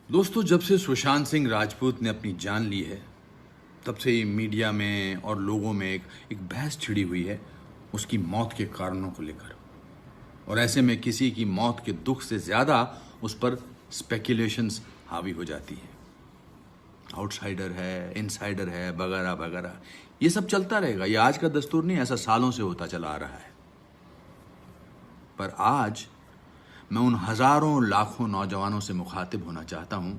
दोस्तों, जब से सुशांत सिंह राजपूत ने अपनी जान ली है, तब से ही मीडिया में और लोगों में एक बहस छिड़ी हुई है उसकी मौत के कारणों को लेकर। और ऐसे में किसी की मौत के दुख से ज़्यादा उस पर स्पेकुलेशंस हावी हो जाती हैं। आउटसाइडर है, इनसाइडर है, वगैरह वगैरह, ये सब चलता रहेगा। ये आज का दस्तूर नहीं, ऐसा सालों से होता चला आ रहा है। पर आज मैं उन हज़ारों लाखों नौजवानों से मुखातिब होना चाहता हूं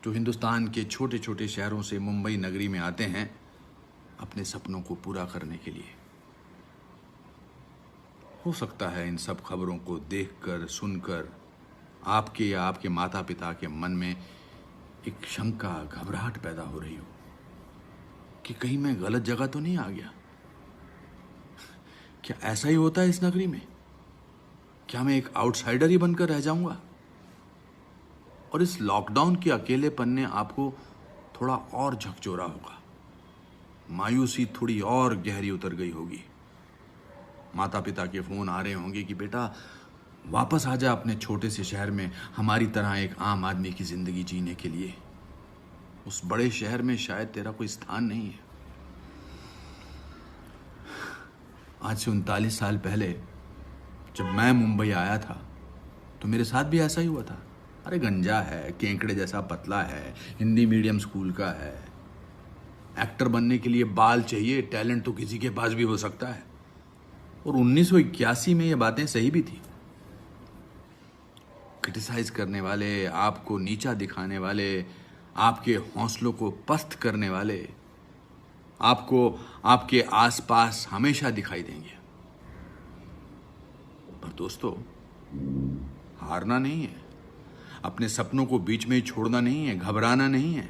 जो हिंदुस्तान के छोटे छोटे शहरों से मुंबई नगरी में आते हैं अपने सपनों को पूरा करने के लिए। हो सकता है इन सब खबरों को देखकर, सुनकर आपके या आपके माता पिता के मन में एक शंका, घबराहट पैदा हो रही हो कि कहीं मैं गलत जगह तो नहीं आ गया। क्या ऐसा ही होता है इस नगरी में? क्या मैं एक आउटसाइडर ही बनकर रह जाऊंगा? और इस लॉकडाउन के अकेलेपन ने आपको थोड़ा और झकझोरा होगा, मायूसी थोड़ी और गहरी उतर गई होगी। माता पिता के फोन आ रहे होंगे कि बेटा वापस आ जा अपने छोटे से शहर में, हमारी तरह एक आम आदमी की जिंदगी जीने के लिए। उस बड़े शहर में शायद तेरा कोई स्थान नहीं है। आज से 39 साल पहले जब मैं मुंबई आया था तो मेरे साथ भी ऐसा ही हुआ था। अरे गंजा है, केंकड़े जैसा पतला है, हिंदी मीडियम स्कूल का है, एक्टर बनने के लिए बाल चाहिए, टैलेंट तो किसी के पास भी हो सकता है। और 1981 में ये बातें सही भी थी। क्रिटिसाइज करने वाले, आपको नीचा दिखाने वाले, आपके हौसलों को पस्त करने वाले आपको आपके आसपास हमेशा दिखाई देंगे। पर दोस्तों, हारना नहीं है, अपने सपनों को बीच में ही छोड़ना नहीं है, घबराना नहीं है।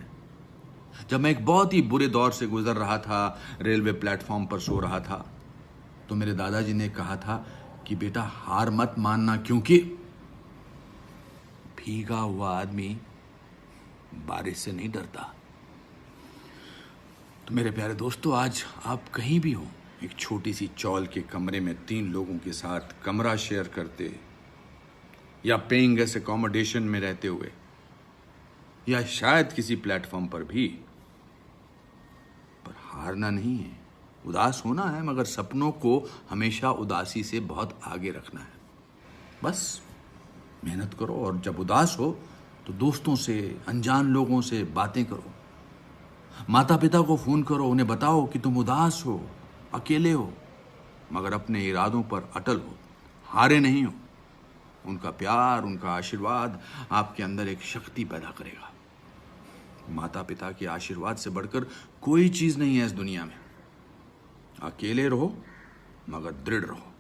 जब मैं एक बहुत ही बुरे दौर से गुजर रहा था, रेलवे प्लेटफॉर्म पर सो रहा था, तो मेरे दादाजी ने कहा था कि बेटा हार मत मानना, क्योंकि भीगा हुआ आदमी बारिश से नहीं डरता। तो मेरे प्यारे दोस्तों, आज आप कहीं भी हो, एक छोटी सी चौल के कमरे में 3 लोगों के साथ कमरा शेयर करते, या पेइंग गेस्ट अकोमोडेशन में रहते हुए, या शायद किसी प्लेटफॉर्म पर भी, पर हारना नहीं है। उदास होना है, मगर सपनों को हमेशा उदासी से बहुत आगे रखना है। बस मेहनत करो, और जब उदास हो तो दोस्तों से, अनजान लोगों से बातें करो। माता पिता को फोन करो, उन्हें बताओ कि तुम उदास हो, अकेले हो, मगर अपने इरादों पर अटल हो, हारे नहीं हो। उनका प्यार, उनका आशीर्वाद आपके अंदर एक शक्ति पैदा करेगा। माता पिता के आशीर्वाद से बढ़कर कोई चीज नहीं है इस दुनिया में। अकेले रहो मगर दृढ़ रहो,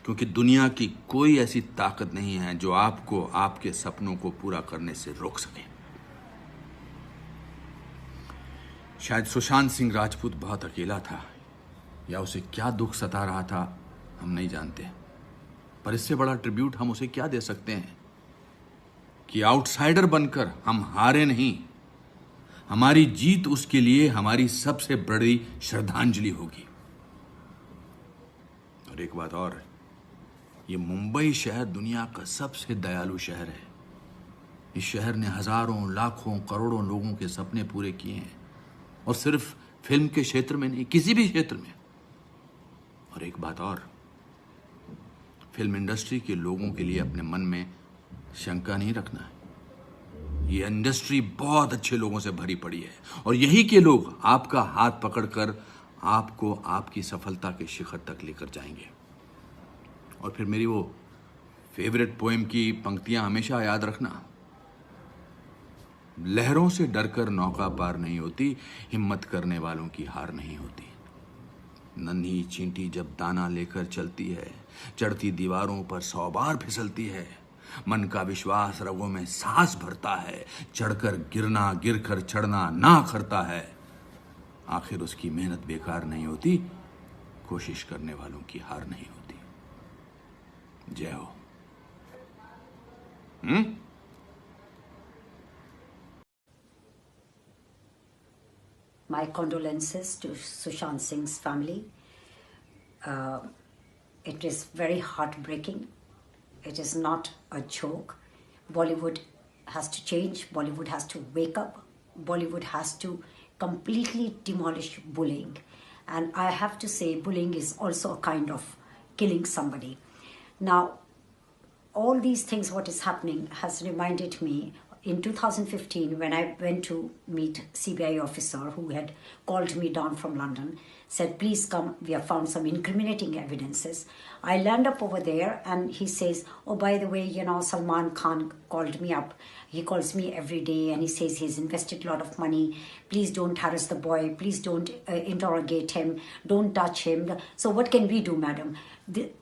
क्योंकि दुनिया की कोई ऐसी ताकत नहीं है जो आपको आपके सपनों को पूरा करने से रोक सके। शायद सुशांत सिंह राजपूत बहुत अकेला था, या उसे क्या दुख सता रहा था हम नहीं जानते, पर इससे बड़ा ट्रिब्यूट हम उसे क्या दे सकते हैं कि आउटसाइडर बनकर हम हारे नहीं। हमारी जीत उसके लिए हमारी सबसे बड़ी श्रद्धांजलि होगी। और एक बात और है, ये मुंबई शहर दुनिया का सबसे दयालु शहर है। इस शहर ने हजारों, लाखों, करोड़ों लोगों के सपने पूरे किए हैं, और सिर्फ फिल्म के क्षेत्र में नहीं, किसी भी क्षेत्र में। और एक बात और, फिल्म इंडस्ट्री के लोगों के लिए अपने मन में शंका नहीं रखना है। ये इंडस्ट्री बहुत अच्छे लोगों से भरी पड़ी है, और यही के लोग आपका हाथ पकड़कर आपको आपकी सफलता के शिखर तक लेकर जाएंगे। और फिर मेरी वो फेवरेट पोएम की पंक्तियां हमेशा याद रखना। लहरों से डरकर नौका पार नहीं होती, हिम्मत करने वालों की हार नहीं होती। नन्ही चींटी जब दाना लेकर चलती है, चढ़ती दीवारों पर 100 बार फिसलती है। मन का विश्वास रगों में सांस भरता है, चढ़कर गिरना, गिरकर चढ़ना ना करता है। आखिर उसकी मेहनत बेकार नहीं होती, कोशिश करने वालों की हार नहीं होती। जय हो। My condolences to Sushant Singh's family. It is very heartbreaking. It is not a joke. Bollywood has to change. Bollywood has to wake up. Bollywood has to completely demolish bullying. And I have to say, bullying is also a kind of killing somebody. Now, all these things, what is happening, has reminded me in 2015 when I went to meet CBI officer who had called me down from London, said, please come, we have found some incriminating evidences. I land up over there and he says, oh, by the way, Salman Khan called me up. He calls me every day and he says he's invested a lot of money. Please don't harass the boy. Please don't interrogate him. Don't touch him. So what can we do, madam?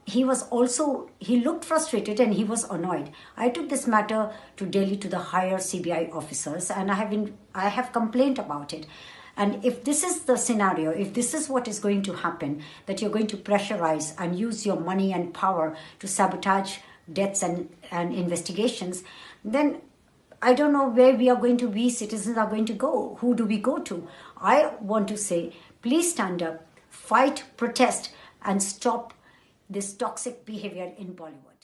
He looked frustrated and he was annoyed. I took this matter to Delhi to the higher CBI officers and I have complained about it. And if this is the scenario, if this is what is going to happen, that you're going to pressurize and use your money and power to sabotage deaths and investigations, then I don't know where we citizens are going to go. Who do we go to? I want to say, please stand up, fight, protest, and stop this toxic behavior in Bollywood.